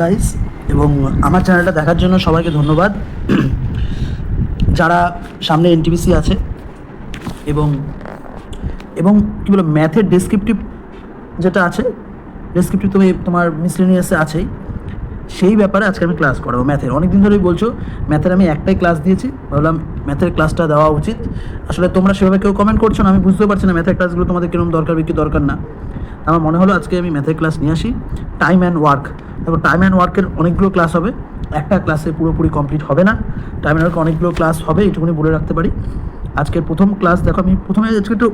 Guys, এবং আমার চ্যানেলটা দেখার জন্য সবাইকে ধন্যবাদ। যারা সামনে এনটিপিসি আছে এবং এবং কী বলো, ম্যাথের ডেসক্রিপটিভ যেটা আছে, ডেসক্রিপটিভ তুমি তোমার মিসলেনিয়াসে আছেই, সেই ব্যাপারে আজকে আমি ক্লাস করাবো। ম্যাথের অনেক দিন ধরেই বলছো, ম্যাথের আমি একটাই ক্লাস দিয়েছি, ভাবলাম ম্যাথের ক্লাসটা দেওয়া উচিত। আসলে তোমরা সেভাবে কেউ কমেন্ট করছো না, আমি বুঝতেও পারছি না ম্যাথের ক্লাসগুলো তোমাদের কীরকম দরকার কি দরকার না। আমার মনে হলো আজকে আমি ম্যাথের ক্লাস নিয়ে আসি। টাইম অ্যান্ড ওয়ার্ক, দেখো টাইম অ্যান্ড ওয়ার্কের অনেকগুলো ক্লাস হবে, একটা ক্লাসে পুরোপুরি কমপ্লিট হবে না। টাইম অ্যান্ড ওয়ার্ক অনেকগুলো ক্লাস হবে, এইটুকুনি বলে রাখতে পারি। আজকের প্রথম ক্লাস দেখো, আমি প্রথমে আজকে একটু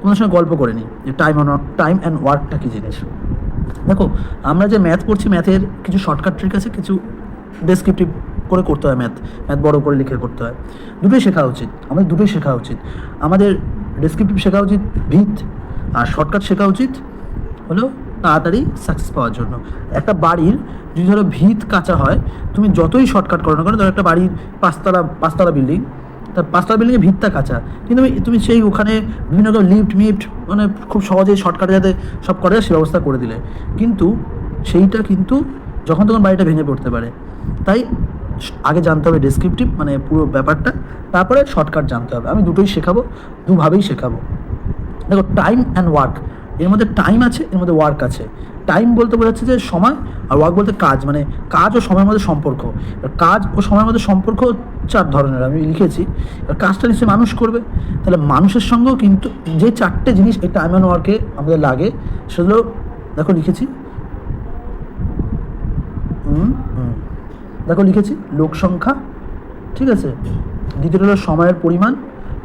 তোমাদের সঙ্গে গল্প করে নিই যে টাইম অ্যান্ড ওয়ার্কটা কী জিনিস। দেখো, আমরা যে ম্যাথ পড়ছি, ম্যাথের কিছু শর্টকাট ট্রিক আছে, কিছু ডেসক্রিপটিভ করে করতে হয়। ম্যাথ বড় করে লিখে করতে হয়। দুটোই শেখা উচিত, আমাদের দুটোই শেখা উচিত। আমাদের ডেসক্রিপটিভ শেখা উচিত ভিত, আর শর্টকাট শেখা উচিত হলো তাড়াতাড়ি সাকসেস পাওয়ার জন্য। একটা বাড়ির যদি ধরো ভিত কাঁচা হয়, তুমি যতই শর্টকাট করো না কেন, ধরো একটা বাড়ির পাঁচতলা বিল্ডিং, তার পাঁচতলা বিল্ডিংয়ে ভিতটা কাঁচা, কিন্তু তুমি সেই ওখানে বিভিন্ন রকম লিফট মানে খুব সহজেই শর্টকাটে যাতে সব করে সে ব্যবস্থা করে দিলে, কিন্তু সেইটা কিন্তু যখন তখন বাড়িটা ভেঙে পড়তে পারে। তাই আগে জানতে হবে ডেসক্রিপটিভ, মানে পুরো ব্যাপারটা, তারপরে শর্টকাট জানতে হবে। আমি দুটোই শেখাবো, দুভাবেই শেখাবো। দেখো, টাইম অ্যান্ড ওয়ার্ক, এর মধ্যে টাইম আছে, এর মধ্যে ওয়ার্ক আছে। টাইম বলতে বোঝাচ্ছে যে সময়, আর ওয়ার্ক বলতে কাজ, মানে কাজ ও সময়ের মধ্যে সম্পর্ক। কাজ ও সময়ের মধ্যে সম্পর্ক 4 ধরনের আমি লিখেছি। কাজটা নিশ্চয়ই মানুষ করবে, তাহলে মানুষের সঙ্গেও কিন্তু যে 4টে জিনিস এই টাইম অ্যান্ড ওয়ার্কে আমাদের লাগে, সেগুলো দেখো লিখেছি। দেখো লিখেছি লোক সংখ্যা, ঠিক আছে। দ্বিতীয়টা হলো সময়ের পরিমাণ,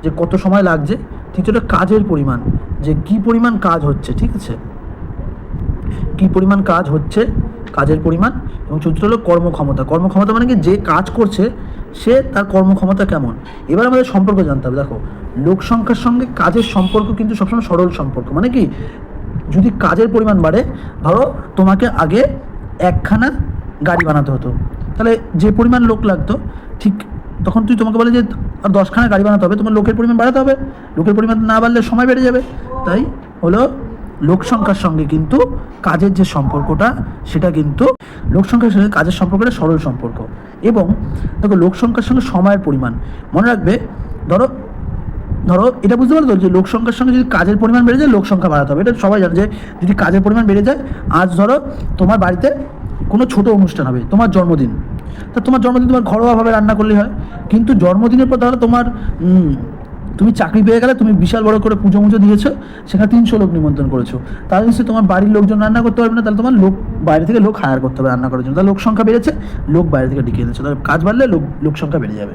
যে কত সময় লাগছে। তৃতীয়টা কাজের পরিমাণ, যে কী পরিমাণ কাজ হচ্ছে, ঠিক আছে, কী পরিমাণ কাজ হচ্ছে, কাজের পরিমাণ। এবং চতুর্থ হলো কর্মক্ষমতা মানে কি, যে কাজ করছে সে তার কর্মক্ষমতা কেমন। এবার আমাদের সম্পর্ক জানতে হবে। দেখো, লোক সংখ্যার সঙ্গে কাজের সম্পর্ক কিন্তু সবসময় সরল সম্পর্ক। মানে কি, যদি কাজের পরিমাণ বাড়ে, ধরো তোমাকে আগে একখানা গাড়ি বানাতে হতো, তাহলে যে পরিমাণ লোক লাগতো, ঠিক তখন তোমাকে বলে যে আর 10খানা গাড়ি বানাতে হবে, তোমার লোকের পরিমাণ বাড়াতে হবে। লোকের পরিমাণ না বাড়লে সময় বেড়ে যাবে। তাই হলো লোক সংখ্যার সঙ্গে কিন্তু কাজের যে সম্পর্কটা, সেটা কিন্তু লোক সংখ্যার সঙ্গে কাজের সম্পর্কটা সরল সম্পর্ক। এবং দেখো, লোক সংখ্যার সঙ্গে সময়ের পরিমাণ মনে রাখবে। ধরো এটা বুঝতে পারো তো, যে লোক সংখ্যার সঙ্গে যদি কাজের পরিমাণ বেড়ে যায়, লোক সংখ্যা বাড়াতে হবে। এটা সবাই জানে যে যদি কাজের পরিমাণ বেড়ে যায়, আজ ধরো তোমার বাড়িতে কোনো ছোটো অনুষ্ঠান হবে, তোমার জন্মদিন, তা তোমার জন্মদিন তোমার ঘরোয়াভাবে রান্না করলেই হয়। কিন্তু জন্মদিনের পর ধরো তোমার তুমি চাকরি পেয়ে গেলে, তুমি বিশাল বড় করে পুজো দিয়েছো, সেখানে 300 লোক নিমন্ত্রণ করেছো, তাহলে নিশ্চয়ই তোমার বাড়ির লোকজন রান্না করতে পারবে না, তাহলে তোমার বাইরে থেকে লোক হায়ার করতে হবে রান্না করার জন্য। তাহলে লোক সংখ্যা বেড়েছে, লোক বাইরে থেকে ডেকে এনেছো, তাহলে কাজ বাড়লে লোক সংখ্যা বেড়ে যাবে।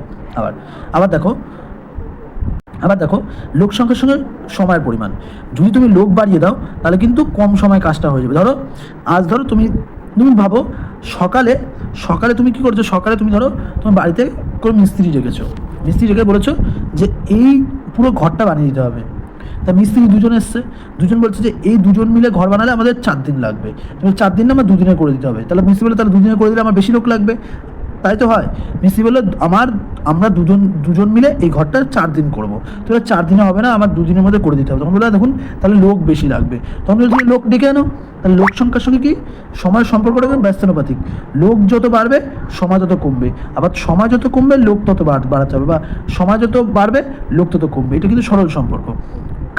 আবার দেখো লোক সংখ্যার সঙ্গে সময়ের পরিমাণ, যদি তুমি লোক বাড়িয়ে দাও, তাহলে কিন্তু কম সময় কাজটা হয়ে যাবে। ধরো তুমি ভাবো, সকালে তুমি কী করছো, সকালে তুমি ধরো তোমার বাড়িতে কোনো মিস্ত্রি রেখে বলেছো যে এই পুরো ঘরটা বানিয়ে দিতে হবে। তা মিস্ত্রি দুজন এসছে, দুজন বলছে যে এই দুজন মিলে ঘর বানালে আমাদের 4 দিন লাগবে, 4 দিন না আমার 2 দিনে করে দিতে হবে। তাহলে মিস্ত্রি বলে তাহলে 2 দিনে করে দিলে আমার বেশি লোক লাগবে, তাই তো হয়। মিস্ত্রি বললো আমরা দুজন মিলে এই ঘরটা 4 দিন করবো, তো 4 দিনে হবে না, আমার 2 দিনের মধ্যে করে দিতে হবে। তখন বলে দেখুন তাহলে লোক বেশি লাগবে, তখন বলে তুমি লোক ডেকে আনো। তাহলে লোক সংখ্যার সঙ্গে কি সময়ের সম্পর্কটা ব্যস্তানুপাতিক, লোক যত বাড়বে সময় তত কমবে, আবার সময় যত কমবে লোক তত বাড়াতে হবে, বা সময় যত বাড়বে লোক তত কমবে। এটা কিন্তু সরল সম্পর্ক।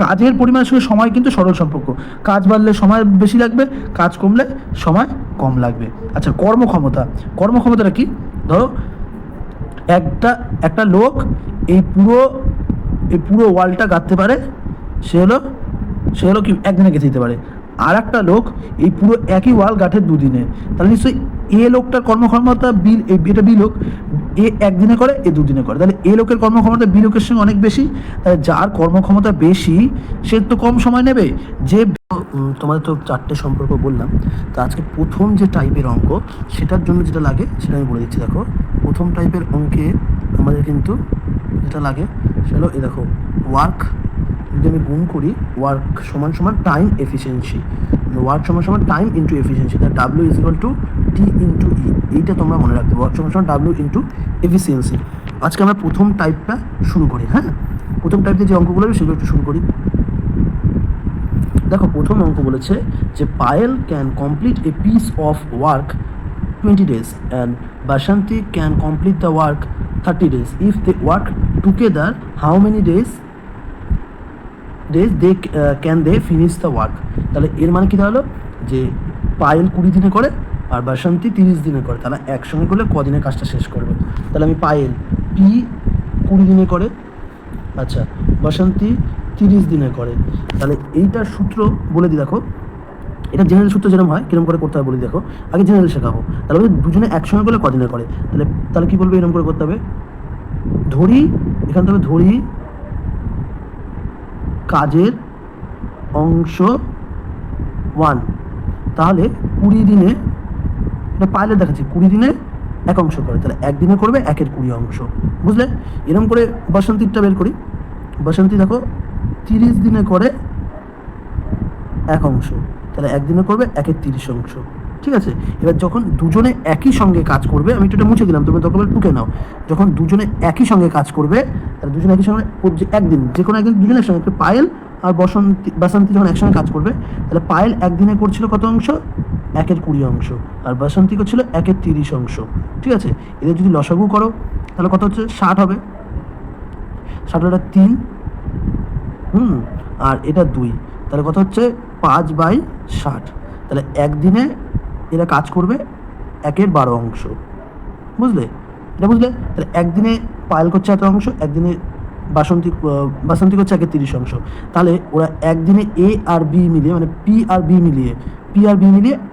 কাজের পরিমাণের সঙ্গে সময় কিন্তু সরল সম্পর্ক, কাজ বাড়লে সময় বেশি লাগবে, কাজ কমলে সময় কম লাগবে। আচ্ছা, কর্মক্ষমতাটা কি, ধরো একটা লোক এই পুরো ওয়ালটা গাঁথতে পারে, সে হলো কি একদিনে গেঁথে দিতে পারে। আর একটা লোক এই পুরো একই ওয়াল গাঁথে 2 দিনে, তাহলে নিশ্চয়ই এ লোকটার কর্মক্ষমতা এটা বি লোক, এ একদিনে করে, এ 2 দিনে করে, তাহলে এ লোকের কর্মক্ষমতা বি লোকের সঙ্গে অনেক বেশি। তাহলে যার কর্মক্ষমতা বেশি সে তো কম সময় নেবে। যে তোমাদের তো 4টে সম্পর্ক বললাম, তো আজকে প্রথম যে টাইপের অঙ্ক, সেটার জন্য যেটা লাগে সেটা আমি বলে দিচ্ছি। দেখো, প্রথম টাইপের অঙ্কে আমাদের কিন্তু যেটা লাগে সেটা হলো, এই দেখো ওয়ার্ক, যদি আমি গুণ করি, ওয়ার্ক সমান টাইম এফিসিয়েন্সি, ওয়ার্ক সমান টাইম ইন্টু এফিসিয়েন্সি, তাই W is equal to T into E. এইটা তোমরা মনে রাখবে, ওয়ার্ক সমান ডাব্লিউ ইন্টু এফিসিয়েন্সি। আজকে আমরা প্রথম টাইপটা শুরু করি। হ্যাঁ, প্রথম টাইপে যে অঙ্কগুলো হবে সেগুলো একটু শুরু করি। দেখো, প্রথম অঙ্ক বলেছে যে Payel can complete A piece of work 20 days and Bashanti can complete the work 30 days. If they work together, how many days they can they finish the work? তাহলে এর মানে কী দাঁড়ালো যে পায়েল 20 দিনে করে আর বাসন্তী 30 দিনে করে, তাহলে একসঙ্গে করলে কদিনে কাজটা শেষ করবে? তাহলে আমি পায়েল পি 20 দিনে করে, আচ্ছা বাসন্তী 30 দিনে করে, তাহলে এইটার সূত্র বলে দিই। দেখো এটা জেনারেল সূত্র যেরকম হয় কীরকম করে করতে হবে বলে দেখো, আগে জেনারেল শেখাবো। তাহলে দুজনে একসঙ্গে করলে কদিনে করে, তাহলে তাহলে কী বলবে, এরকম করে করতে হবে। ধরি এখান থেকে ধরি কাজের অংশ 1, তাহলে 20 দিনে, এটা পাইলে দেখাচ্ছি 20 দিনে 1 অংশ করে, তাহলে একদিনে করবে 1-এর 20 অংশ, বুঝলে? এরকম করে বাসন্তীরটা বের করি। বাসন্তী দেখো 30 দিনে করে 1 অংশ, তাহলে একদিনে করবে 1-এর 30 অংশ, ঠিক আছে? এবার যখন দুজনে একই সঙ্গে কাজ করবে, আমি এটা মুছে দিলাম, তুমি তখন টুকে নাও। যখন দুজনে একই সঙ্গে কাজ করবে, তাহলে দুজনে একই সঙ্গে একদিন, যে কোনো একদিন দুজনে একসঙ্গে, পায়েল আর বাসন্তী যখন একসঙ্গে কাজ করবে, তাহলে পায়েল একদিনে করছিল কত অংশ? 1-এর 20 অংশ, আর বাসন্তী করছিল 1-এর 30 অংশ, ঠিক আছে? এদের যদি লসাগু করো তাহলে কত হচ্ছে? 60 হবে। 60 3, আর এটা 2, তাহলে কত হচ্ছে? 5/60। তাহলে একদিনে এরা কাজ করবে 1-এর 12 অংশ, বুঝলে? এটা বুঝলে? তাহলে একদিনে পায়েল করছে এত অংশ, একদিনে বাসন্তী করছে 1-এর 30 অংশ, তাহলে ওরা একদিনে এ আর বি মিলিয়ে, মানে পি আর বি মিলিয়ে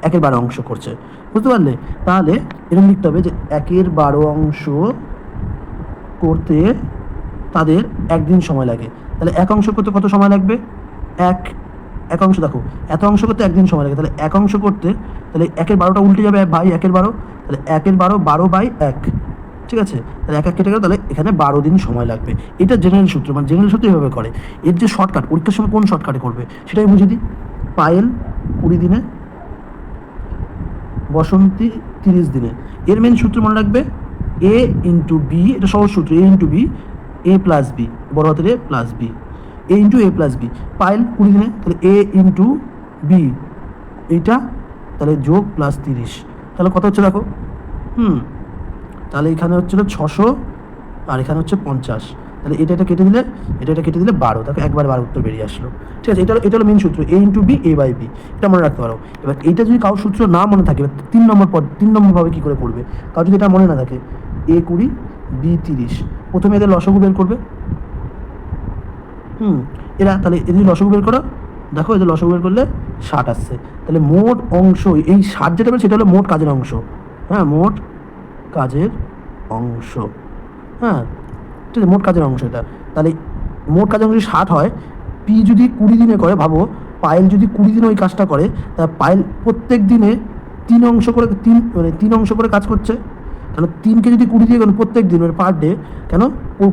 1-এর 12 অংশ করছে, বুঝতে পারলে? তাহলে এরকম লিখতে হবে যে 1-এর 12 অংশ করতে তাদের একদিন সময় লাগে। তাহলে 1 অংশ করতে কত সময় লাগবে? এক অংশ, দেখো এত অংশ করতে একদিন সময় লাগে, তাহলে 1 অংশ করতে, তাহলে 1-এর 12টা উল্টে যাবে ভাই, 1-এর 12, তাহলে 1-এর 12 12/1, ঠিক আছে? তাহলে 1 কেটে গেল, তাহলে এখানে 12 দিন সময় লাগবে। এটা জেনারেল সূত্র, মানে জেনারেল সূত্র এভাবে করে। এর যে শর্টকাট, পরীক্ষার সময় কোন শর্টকাটে করবে সেটাই বুঝে দিই। পায়েল 20 দিনে, বসন্তী 30 দিনে। এর মেন সূত্র মনে রাখবে, এ ইন্টু বি, এটা সহজ সূত্র, এ into B, A plus B, বড় হাতের এ প্লাস বি, এ ইন্টু এ প্লাস বি। পায়েল 20 দিনে, তাহলে এ ইন্টু বি, এইটা তাহলে যোগ প্লাস 30, তাহলে কত হচ্ছে দেখো, তাহলে এখানে হচ্ছিল 600 আর এখানে হচ্ছে 50, তাহলে এটা কেটে দিলে, এটা কেটে দিলে 12, দেখো 1/12 উত্তর বেরিয়ে আসলো, ঠিক আছে? এটা হলো মেন সূত্র, এ ইন্টু বি, A/B, এটা মনে রাখতে পারো। এবার এইটা যদি কারোর সূত্র না মনে থাকে, 3 নম্বরভাবে কী করে পড়বে, কারো যদি এটা মনে না থাকে, A 20 B 30, প্রথমে এদের লসাগু বের করবে। এরা তাহলে এদের লসাগু বের করো, দেখো এদের লসাগু বের করলে 60 আসছে, তাহলে মোট অংশ, এই 60 যেটা বের সেটা হলো মোট কাজের অংশ, হ্যাঁ মোট কাজের অংশ, হ্যাঁ ঠিক আছে, মোট কাজের অংশ এটা। তাহলে মোট কাজের অংশ যদি 60 হয়, পি যদি 20 দিনে করে, ভাবো পায়েল যদি 20 দিনে ওই কাজটা করে, তাহলে পায়েল প্রত্যেক দিনে 3 অংশ করে, 3 অংশ করে কাজ করছে, কেন 3কে যদি 20 দিয়ে, কেন প্রত্যেক দিন, মানে পার ডে, কেন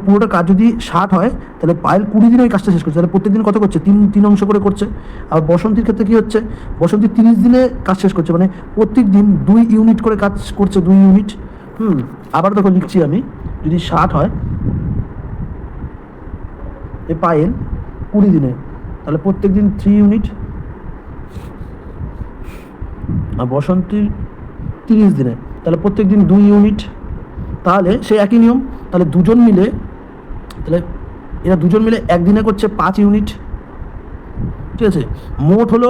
পুরোটা কাজ যদি 60 হয়, তাহলে পায়েল 20 দিনে ওই কাজটা শেষ করছে, তাহলে প্রত্যেক দিন কত করছে? 3 অংশ করে করছে। আর বসন্তীর ক্ষেত্রে কী হচ্ছে? বসন্তী 30 দিনে কাজ শেষ করছে, মানে প্রত্যেক দিন 2 ইউনিট করে কাজ করছে, 2 ইউনিট। আবার দেখো লিখছি আমি, যদি 60 হয় এ পায়েল 20 দিনে, তাহলে প্রত্যেক দিন 3 ইউনিট, আর বসন্তীর 30 দিনে, তাহলে প্রত্যেক দিন 2 ইউনিট, তাহলে সে একই নিয়ম, তাহলে দুজন মিলে, তাহলে এরা দুজন মিলে একদিনে করছে 5 ইউনিট, ঠিক আছে? মোট হলো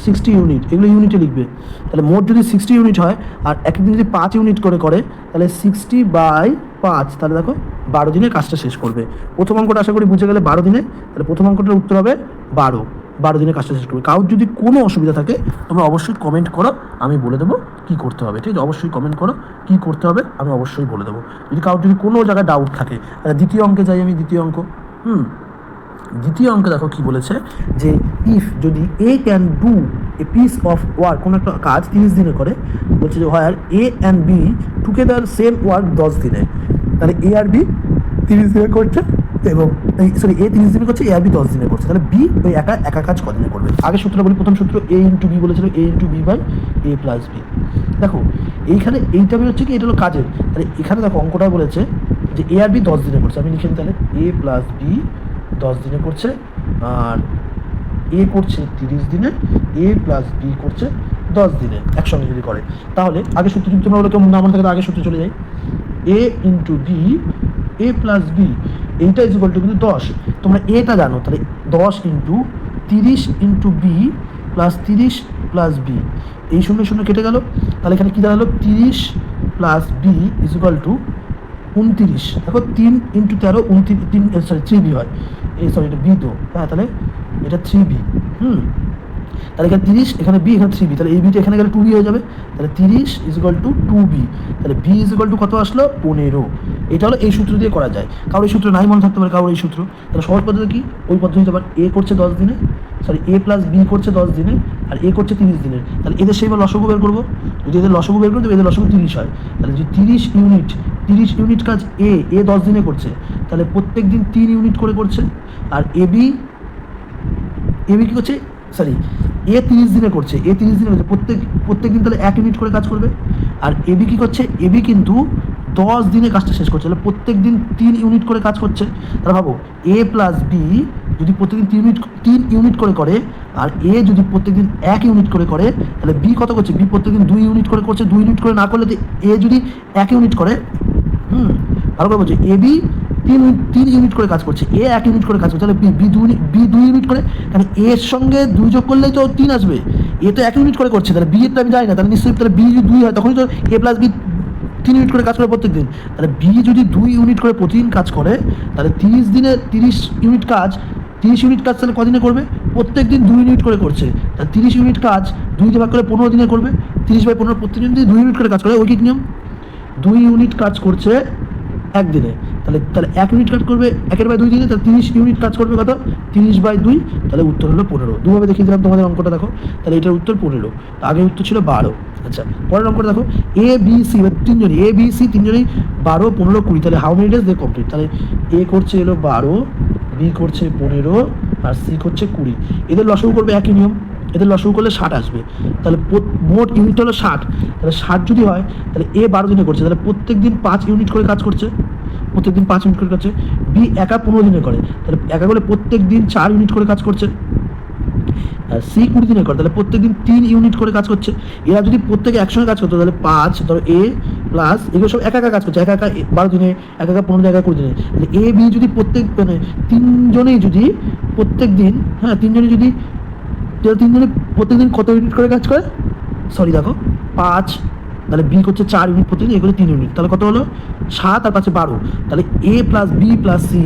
60 ইউনিট, এগুলো ইউনিটে লিখবে। তাহলে মোট যদি 60 ইউনিট হয়, আর একদিন যদি 5 ইউনিট করে, তাহলে 60/5, তাহলে দেখো 12 দিনে কাজটা শেষ করবে। প্রথম অঙ্কটা আশা করি বুঝে গেলে 12 দিনে, তাহলে প্রথম অঙ্কটার উত্তর হবে 12 দিনে কাজটা শেষ করবে। কারোর যদি কোনো অসুবিধা থাকে তোমরা অবশ্যই কমেন্ট করো, আমি বলে দেবো কী করতে হবে, ঠিক আছে? অবশ্যই কমেন্ট করো কী করতে হবে, আমি অবশ্যই বলে দেবো। যদি কারোর যদি কোনো জায়গায় ডাউট থাকে, দ্বিতীয় অঙ্কে যাই আমি, দ্বিতীয় অঙ্ক। দ্বিতীয় অঙ্কে দেখো কি বলেছে, যে ইফ যদি A can do a piece of work, কোনো একটা কাজ 30 দিনে করে, বলছে যে where A and B together same work 10 দিনে, তাহলে এ আর বি 30 দিনে করছে, এবং সরি এ 30 দিনে করছে, এ আর বি 10 দিনে করছে, তাহলে বি ওই একা কাজ কদিনে করবে? আগে সূত্র বলি, প্রথম সূত্র এ ইন্টু বি বলেছিল, A into B by A plus B. দেখো এইখানে এইটা হচ্ছে কি, এটা হলো কাজের, তাহলে এখানে দেখো অঙ্কটা বলেছে যে এ আর বি 10 দিনে করছে, আমি লিখে নিই তাহলে এ প্লাস বি 10 দিনে করছে, আর এ করছে 30 দিনে, এ প্লাস বি করছে 10 দিনে একসঙ্গে যদি করে। তাহলে আগে সূত্র যদি তোমরা বলো কেমন না মনে থাকে আগে সূত্র চলে যাই, A into B, A plus B, এইটা ইজ ইকুয়াল টু কিন্তু 10। তোমরা এটা জানো, তাহলে 10 into 30 into B plus 30 plus B, এই শূন্য শূন্য কেটে গেল। তাহলে এখানে কী দাঁড়ালো, 30 plus B is equal to 29। দেখো 3 ইন্টু 13 29, সরি 3b হয়, এই সরি এটা বি তো, হ্যাঁ তাহলে এটা 3b। তাহলে এখানে 30, এখানে বি, এখানে 3b, তাহলে এই বিটা এখানে গেলে 2b হয়ে যাবে। তাহলে 30 ইজ ইকুয়াল টু 2b, তাহলে বি ইজ ইকুয়াল টু কত আসলো, 15। এটা হলো এই সূত্র দিয়ে করা যায়। কারোর এই সূত্র নাই মনে থাকতে পারে, কারোর এই সূত্র, তাহলে সহজ পদ্ধতি কি, ওই পদ্ধতি আবার এ করছে 10 দিনে, সরি এ প্লাস বি করছে 10 দিনে, আর এ করছে 30 দিনের। তাহলে এদের সেইবার লসগু বের করবো, যদি এদের লসগু বের করতে এদের লসগু 30 হয়। তাহলে যদি 30 ইউনিট কাজ এ 10 দিনে করছে, তাহলে প্রত্যেক দিন 3 ইউনিট করে করছে। আর এবি কী করছে, সরি এ 30 দিনে করছে, এ 30 দিনে করছে, প্রত্যেক দিন তাহলে 1 ইউনিট করে কাজ করবে। আর এবি কী করছে, এবি কিন্তু 10 দিনে কাজটা শেষ করছে, তাহলে প্রত্যেক দিন 3 ইউনিট করে কাজ করছে। তাহলে ভাবো এ প্লাস বি যদি প্রত্যেকদিন 3 ইউনিট করে করে, আর এ যদি প্রত্যেকদিন 1 ইউনিট করে করে, তাহলে বি কত করছে, বি প্রত্যেকদিন 2 ইউনিট করে করছে। 2 ইউনিট করে না করলে এ যদি 1 ইউনিট করে, ভালো করে বলছে এ বি 3 ইউনিট করে কাজ করছে, এ 1 ইউনিট করে কাজ করছে, তাহলে বি 2 ইউনিট করে, কারণ এর সঙ্গে 2 যোগ করলেই তো 3 আসবে, এ তো 1 ইউনিট করে করছে, তাহলে বি এর তো আমি যাই না, তাহলে নিশ্চয়ই তাহলে বি যদি 2 হয় তখনই তো এ প্লাস বি 3 ইউনিট করে কাজ করে প্রত্যেক দিন। তাহলে বি যদি 2 ইউনিট করে প্রতিদিন কাজ করে, তাহলে 30 দিনে 30 ইউনিট কাজ তাহলে কদিনে করবে, প্রত্যেক দিন 2 ইউনিট করে করছে, তাহলে 30 ইউনিট কাজ 2 দিয়ে ভাগ করে 15 দিনে করবে। 30/15 প্রত্যেক দিন 2 ইউনিট করে কাজ করে, ওই কি নিয়ম, 2 ইউনিট কাজ করছে একদিনে, তাহলে 1 ইউনিট কাজ করবে 1/2 দিনে, তাহলে 30 ইউনিট কাজ করবে কত, 30/2, তাহলে উত্তর হলো 15। দুভাবে দেখিয়ে দিলাম তোমাদের অঙ্কটা দেখো, তাহলে এটার উত্তর 15, আগের উত্তর ছিল 12। আচ্ছা পরের অঙ্কটা দেখো, এ বি সি তিনজনই, এ বি সি তিনজনই 12, 15, 20, তাহলে how many days they complete. তাহলে এ করছে এলো 12, বি করছে 15, আর সি করছে 20। এদের লসাগু করবে একই নিয়ম, এদের লসাগু করলে 60 আসবে। তাহলে মোট ইউনিট হলো 60, তাহলে 60 যদি হয় তাহলে এ 12 দিনে করছে, তাহলে প্রত্যেক দিন 5 ইউনিট করে কাজ করছে, প্রত্যেক দিন 5 ইউনিট করে কাজ করছে। বি একা 15 দিনে করে, তাহলে একা করে প্রত্যেক দিন 4 ইউনিট করে কাজ করছে। আর সি 20 দিনে করে, তাহলে প্রত্যেক দিন 3 ইউনিট করে কাজ করছে। এরা যদি প্রত্যেকে একসঙ্গে কাজ করতো, তাহলে 5 ধরো এ প্লাস এগুলো সব একা কাজ করছে, একা 12 দিনে, একা 15 দিনে, একা 20 দিনে। তাহলে এ বি যদি প্রত্যেক মানে তিনজনেই যদি প্রত্যেক দিন, হ্যাঁ তিনজনে প্রত্যেক দিন কত ইউনিট করে কাজ করে, সরি দেখো 5, তাহলে বি করছে 4 ইউনিট প্রতিদিন, এ করে 3 ইউনিট, তাহলে কত হলো 7 আর 5 12। তাহলে এ প্লাস বি প্লাস সি,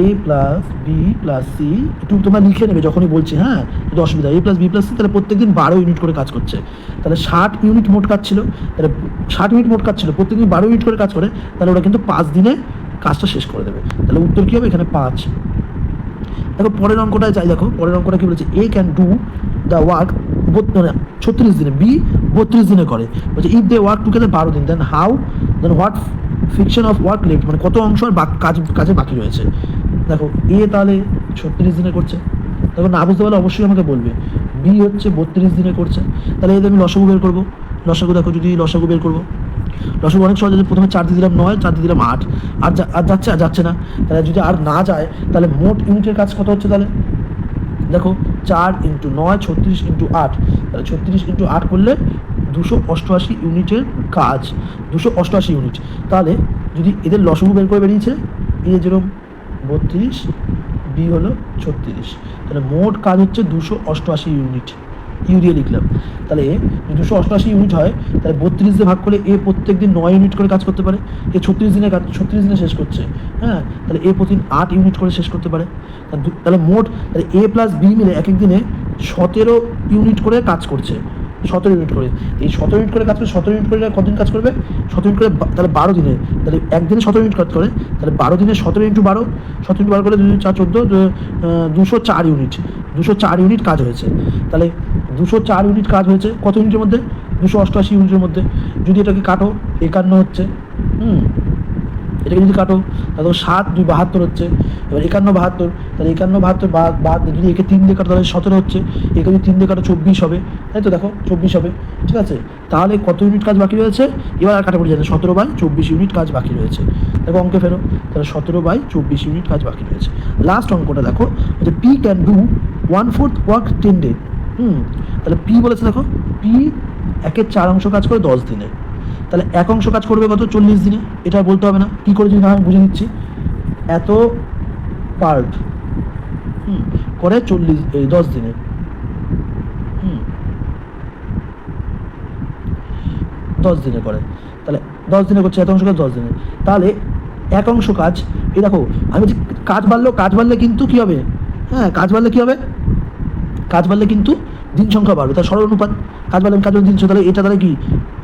এ প্লাস বি প্লাস সি, একটু তোমরা লিখে নেবে যখনই বলছি, হ্যাঁ যদি অসুবিধা, এ প্লাস বি প্লাস সি, তাহলে প্রত্যেকদিন 12 ইউনিট করে কাজ করছে। তাহলে 60 ইউনিট মোট কাজ ছিল, তাহলে 60 ইউনিট মোট কাজ ছিল, প্রত্যেকদিন 12 ইউনিট করে কাজ করে, তাহলে ওরা কিন্তু 5 দিনে কাজটা শেষ করে দেবে। তাহলে উত্তর কী হবে, এখানে 5। দেখো পরের অঙ্কটায় যাই, দেখো পরের অঙ্কটা কি বলেছে, এ ক্যান ডু দ্য ওয়ার্ক 36 দিনে, বি 32 দিনে করে, বলছে ইফ দে ওয়ার্ক টুগেদার 12 দিন, then what fraction of work left, মানে কত অংশ আর কাজে বাকি রয়েছে। দেখো এ তাহলে 36 দিনে করছে, দেখো না বুঝতে পারলে অবশ্যই আমাকে বলবে। বি হচ্ছে 32 দিনে করছে, তাহলে এদের আমি লসাগু বের করবো। লসাগু দেখো, যদি লসাগু বের করবো, লসাগু অনেক সহজ আছে, প্রথমে 4 দিয়ে দিলাম 9, 4 দিয়ে দিলাম 8, আর যাচ্ছে না, তাহলে যদি আর না যায় তাহলে মোট ইউনিটের কাজ কত হচ্ছে, তাহলে দেখো 4 × 9 36 × 8, তাহলে 36 × 8 করলে 288 ইউনিটের কাজ, 288 ইউনিট। তাহলে যদি এদের লসাগু বের করে বেরিয়েছে, এ যেরকম 32, বি হলো 36, তাহলে মোট কাজ হচ্ছে 288 ইউনিট, ইউরিয়া লিখলাম। তাহলে 288 ইউনিট হয়, তাহলে 32 দিয়ে ভাগ করলে এ প্রত্যেক দিন 9 ইউনিট করে কাজ করতে পারে, এ 36 দিনে শেষ করছে, হ্যাঁ তাহলে এ প্রতিদিন 8 ইউনিট করে শেষ করতে পারে। তাহলে মোট তাহলে এ প্লাস বি মিলে এক এক দিনে 17 ইউনিট করে কাজ করছে, 17 ইউনিট করে। এই 17 ইউনিট করে কাজ করে, 17 ইউনিট করে কতদিন কাজ করবে, 17 ইউনিট করে তাহলে 12 দিনে, তাহলে একদিনে 17 ইউনিট কাজ করে, তাহলে 12 দিনে 17 × 12, 17 × 12 করলে 2 4 14, 204 ইউনিট, 204 ইউনিট কাজ হয়েছে। তাহলে 204 ইউনিট কাজ হয়েছে কত ইউনিটের মধ্যে, 288 ইউনিটের মধ্যে। যদি এটাকে কাটো 51 হচ্ছে, এটাকে যদি কাটো তাহলে 7 2 72 হচ্ছে। এবার 51 72, তাহলে 51 72 বাদ যদি একে 3 দিয়ে কাটো তাহলে 17 হচ্ছে, একে যদি 3 দিয়ে কাটো 24 হবে, তাই তো দেখো 24 হবে, ঠিক আছে। তাহলে কত ইউনিট কাজ বাকি রয়েছে, এবার আর কাটাকুটি যায় না, 17/24 ইউনিট কাজ বাকি রয়েছে। দেখো অঙ্কে ফেরো, তাহলে 17/24 ইউনিট কাজ বাকি রয়েছে। লাস্ট অঙ্কটা দেখো, যে P can do 1/4 work 10 day, তাহলে পি বলেছে দেখো, পি 1/4 কাজ করে 10 দিনে, তাহলে 1 অংশ কাজ করবে কত 40 দিনে। এটা বলতে হবে না, কী করে যদি না আমি বুঝে নিচ্ছি। এত পার্ট করে 10 দিনে, 10 দিনে করে, তাহলে 10 দিনে করছে, এত অংশ কাজ 10 দিনে, তাহলে 1 অংশ কাজ। এই দেখো আমি বলছি কাজ বাড়লে কিন্তু কী হবে, হ্যাঁ কাজ বাড়লে কী হবে, কাজ বাড়লে কিন্তু দিন সংখ্যা বাড়বে, তার সরল অনুপাত। কাজ বাড়লে কাজ বাড়লে দিন সংখ্যা, তাহলে এটা তাহলে কি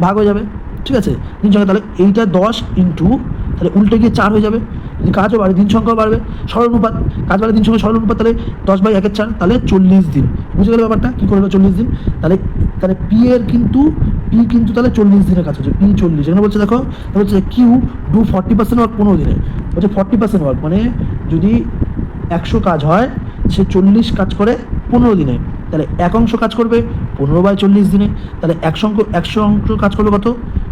ভাগ হয়ে যাবে, ঠিক আছে দিন সংখ্যা, তাহলে এইটা 10 ইন্টু, তাহলে উল্টে গিয়ে 4 হয়ে যাবে। যদি কাজও বাড়ে দিন সংখ্যাও বাড়বে, সরল অনুপাত, কাজ বাড়লে দিন সংখ্যা সরল অনুপাত, তাহলে 10/1/4, তাহলে 40 দিন। বুঝে গেল ব্যাপারটা কী করলো 40 দিন। তাহলে তাহলে পি কিন্তু তাহলে 40 দিনের কাজ হচ্ছে, পি 40। এখানে বলছে দেখো, বলছে কিউ ডু 40% ওয়ার্ক 15 দিনে, বলছে 40% ওয়ার্ক মানে যদি 100 কাজ হয় সে 40 কাজ করে 15 দিনে, তাহলে 1 অংশ কাজ করবে 15/40 দিনে, তাহলে 100 অংশ কাজ করবে কত,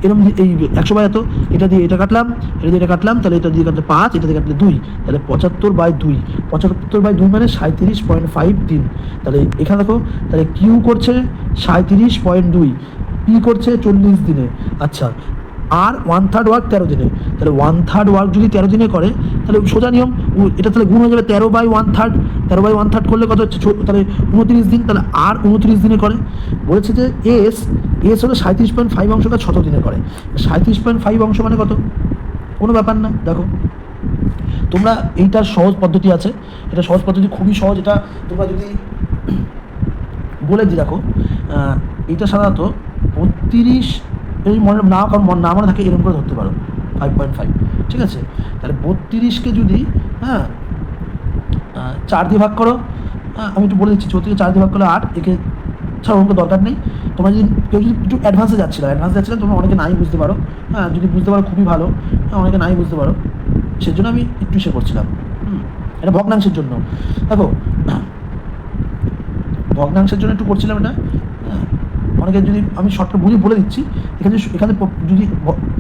এরকম এই 100 এত, এটা দিয়ে এটা কাটলাম, এটা দিয়ে এটা কাটলাম, তাহলে এটা দিয়ে কাটলে 5, এটা দিয়ে কাটলে 2, তাহলে 75/2, 75/2 মানে 37.5 দিন। তাহলে এখানে দেখো, তাহলে কিউ করছে 37.2, পি করছে 40 দিনে। আচ্ছা, আর 1/3 ওয়ার্ক 13 দিনে, তাহলে 1/3 ওয়ার্ক যদি 13 দিনে করে, তাহলে সোজা নিয়ম, এটা তাহলে গুণ হয়ে যাবে 13/1/3, 13/1/3 করলে কত হচ্ছে, তাহলে 29 দিন, তাহলে আর 29 দিনে করে। বলেছে যে এস হলো 37.5 অংশ কাজ 17 দিনে করে। 37.5 অংশ মানে কত, কোনো ব্যাপার না। দেখো তোমরা এইটার সহজ পদ্ধতি আছে, এটা সহজ পদ্ধতি খুবই সহজ, এটা তোমরা যদি বলে দিই, দেখো এইটা সাধারণত 32, এই মনে না না মনে থাকে এরকম করে ধরতে পারো 5.5, ঠিক আছে। তাহলে 32কে যদি 4 দিয়ে ভাগ করো, আমি একটু বলে দিচ্ছি, 34কে 4 দিয়ে ভাগ করলে 8, একে ছাড়া অঙ্ক দরকার নেই। তোমরা যদি কেউ যদি একটু অ্যাডভান্সে যাচ্ছিলাম, তোমরা অনেকে নাই বুঝতে পারো, যদি বুঝতে পারো খুবই ভালো, অনেকে নাই বুঝতে পারো, সেজন্য আমি একটু করছিলাম। এটা ভগ্নাংশের জন্য, দেখো ভগ্নাংশের জন্য একটু করছিলাম এটা। অনেকে যদি আমি শর্টকাট বলে দিচ্ছি, এখানে যদি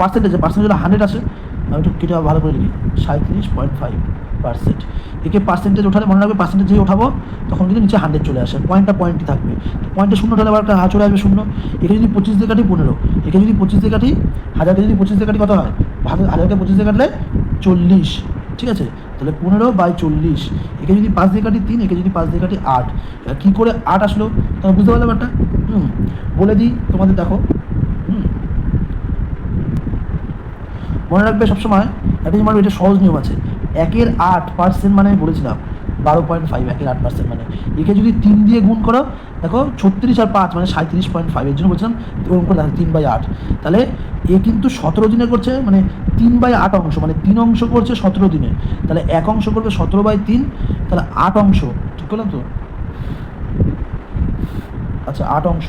পার্সেন্টেজ হলো 100 আসে, আমি একটু কেটে ভালো করে লিখি 37.5%। একে পার্সেন্টেজ ওঠালে মনে রাখবে, পার্সেন্টেজ যেই ওঠাবো তখন কিন্তু নিচে 100 চলে আসে, পয়েন্টই থাকবে, পয়েন্টে 0 উঠালে আবার একটা চলে আসবে 0। একে যদি 25 দিয়ে কাটি 15, একে যদি 25 দিয়ে কাটি, 1000কে যদি 25 দিয়ে কাটি কত হয়, 1000কে 25 দিয়ে কাটলে 40, ঠিক আছে। তাহলে 15/40, একে যদি 5 দিয়ে কাটি 3, একে যদি 5 দিয়ে কাটি 8, কী করে 8 আসলো তাহলে বুঝতে পারলে ব্যাপারটা। বলে দিই তোমাদের, দেখো মনে রাখবে সবসময় একটা জিনিস, এটা সহজ নিয়ম আছে, 1/8% মানে আমি বলেছিলাম 12.5, 1/8% মানে, একে যদি 3 দিয়ে গুণ করো, দেখো 36 আর 5 মানে 37.5, এর জন্য বলছিলাম ওরকম করে দেখো 3/8, তাহলে এ কিন্তু 17 দিনে করছে, মানে 3/8 অংশ, মানে 3 অংশ করছে 17 দিনে, তাহলে 1 অংশ করবে 17/3, তাহলে 8 অংশ, ঠিক করলাম তো। আচ্ছা 8 অংশ,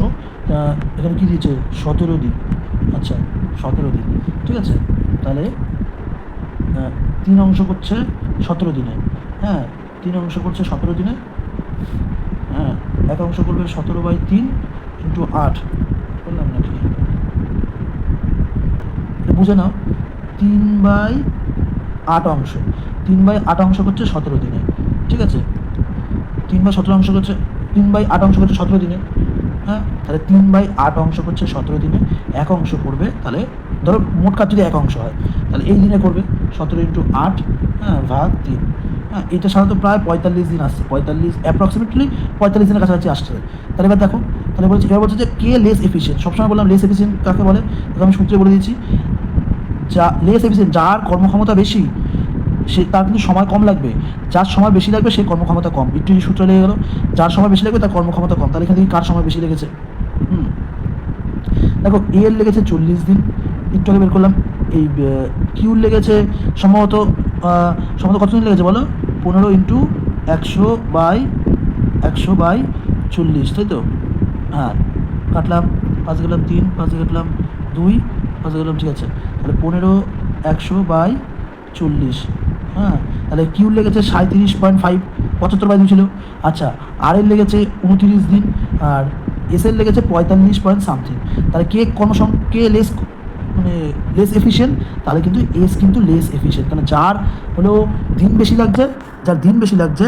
এখানে কী দিয়েছে 17 দিন, আচ্ছা 17 দিন, ঠিক আছে। তাহলে 3 অংশ করছে 17 দিনে, 3 অংশ করছে 17 দিনে, 1 অংশ করবে 17/3 ইন্টু 8, বললাম নাকি বুঝে নাও, 3/8 অংশ, 3/8 অংশ করছে 17 দিনে, ঠিক আছে। 3/17 অংশ করছে, 3/8 অংশ করছে 17 দিনে, তাহলে 3/8 অংশ করছে 17 দিনে, 1 অংশ করবে, তাহলে ধরো মোট কাজ যদি 1 অংশ হয়, তাহলে এই দিনে করবে 17 ইন্টু 8 ভাগ 3, এটা সাধারণত প্রায় 45 দিন আসছে, 45 অ্যাপ্রক্সিমেটলি 45 দিনের কাছাকাছি আসছে। তাহলে এবার দেখো, তাহলে এবার বলছে যে কে লেস এফিসিয়েন্ট, সবসময় বললাম লেস এফিসিয়েন্ট কাকে বলে, আমি সূত্রে বলে দিয়েছি, যা লেস এফিসিয়েন্ট, যার কর্মক্ষমতা বেশি সে তার কিন্তু সময় কম লাগবে, যার সময় বেশি লাগবে সেই কর্মক্ষমতা কম, একটু সূত্র লেগে গেলো, যার সময় বেশি লাগবে তার কর্মক্ষমতা কম, তাহলে এখান থেকে কার সময় বেশি লেগেছে, দেখো এর লেগেছে 40 দিন, একটু আগে বের করলাম। এই কিউর লেগেছে সম্ভবত কত দিন লেগেছে বলো, 15 ইন্টু 100/40, তাই তো, কাটলাম, 5 গেলাম 3, 5 কাটলাম 2, 5 গেলাম, ঠিক আছে। তাহলে 15 100/40, তাহলে কিউর লেগেছে 37.5, 75/2 ছিল। আচ্ছা, আর এর লেগেছে 29 দিন, আর এসের লেগেছে 45 সামথিং, তাহলে কে লেস এফিশিয়েন্ট, তাহলে কিন্তু এস কিন্তু লেস এফিশিয়েন্ট, তাহলে যার দিন বেশি লাগছে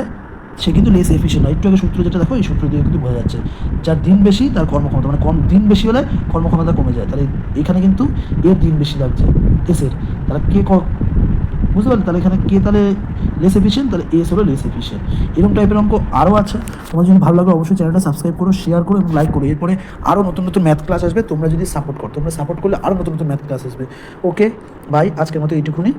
সে কিন্তু লেস এফিসিয়েন্ট হয়। একটু আগে সূত্র যেটা দেখো, এই সূত্র দিয়ে কিন্তু বোঝা যাচ্ছে যার দিন বেশি তার কর্মক্ষমতা, মানে দিন বেশি হলে কর্মক্ষমতা কমে যায়। তাহলে এখানে কিন্তু এর দিন বেশি লাগছে এসের, তাহলে বুঝতে পারলে, তাহলে এখানে কে তাহলে লেস এফিসিয়েন্ট, তাহলে এস হলো লেস এফিসিয়েন্ট। এরকম টাইপের অঙ্ক আরও আছে। তোমার যদি ভালো লাগে অবশ্যই চ্যানেলটা সাবস্ক্রাইব করো, শেয়ার করো এবং লাইক করো। এরপরে আরও নতুন নতুন ম্যাথ ক্লাস আসবে, তোমরা যদি সাপোর্ট করো, তোমরা সাপোর্ট করলে আরও নতুন নতুন ম্যাথ ক্লাস আসবে। ওকে বাই, আজকের মতো এইটুকুনি।